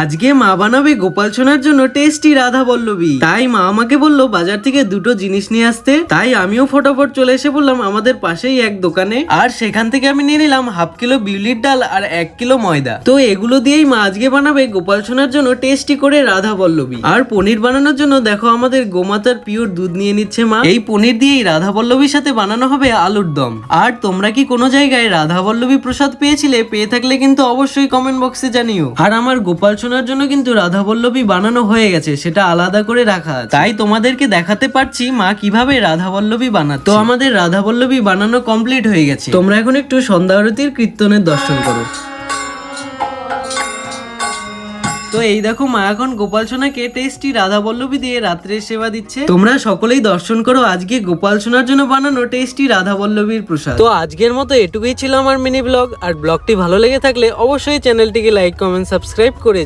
আজকে মা বানাবে গোপাল সোনার জন্য টেস্টি রাধা বল্লবী। তাই মা আমাকে বললো বাজার থেকে দুটো জিনিস নিয়ে আসতে। তাই আমিও ফটাফট চলে এসে বললাম আমাদের পাশেই এক দোকানে, আর সেখান থেকে আমি নিয়ে নিলাম হাফ কিলো বিউলির ডাল আর 1 কিলো ময়দা। তো এগুলো দিয়েই মা আজকে বানাবে গোপাল সোনার জন্য টেস্টি করে রাধা বল্লবী। আর পনির বানানোর জন্য দেখো আমাদের গোমাতার পিওর দুধ নিয়ে নিচ্ছে মা। এই পনির দিয়েই রাধা বল্লবীর সাথে বানানো হবে আলুর দম। আর তোমরা কি কোনো জায়গায় রাধা বল্লবী প্রসাদ পেয়েছিলে? পেয়ে থাকলে কিন্তু অবশ্যই কমেন্ট বক্সে জানিও। আর আমার গোপাল সোনার জন্য কিন্তু রাধা বল্লবী বানানো হয়ে গেছে, সেটা আলাদা করে রাখা আছে। তাই তোমাদেরকে দেখাতে পারছি মা কিভাবে রাধা বল্লবী বানাচ্ছে। তো আমাদের রাধা বল্লবী বানানো কমপ্লিট হয়ে গেছে। তোমরা এখন একটু সন্ধ্যা আরতির কীর্তনের দর্শন করো। তো এই দেখো মা এখন গোপাল সোনাকে টেস্টি রাধা বল্লবী দিয়ে রাত্রের সেবা দিচ্ছে। তোমরা সকলেই দর্শন করো আজকে গোপাল সোনার জন্য বানানো টেস্টি রাধা বল্লবীর প্রসাদ। তো আজকের মতো এটুকুই ছিল আমার মিনি ব্লগ। আর ব্লগটি ভালো লেগে থাকলে অবশ্যই চ্যানেলটিকে লাইক, কমেন্ট, সাবস্ক্রাইব করে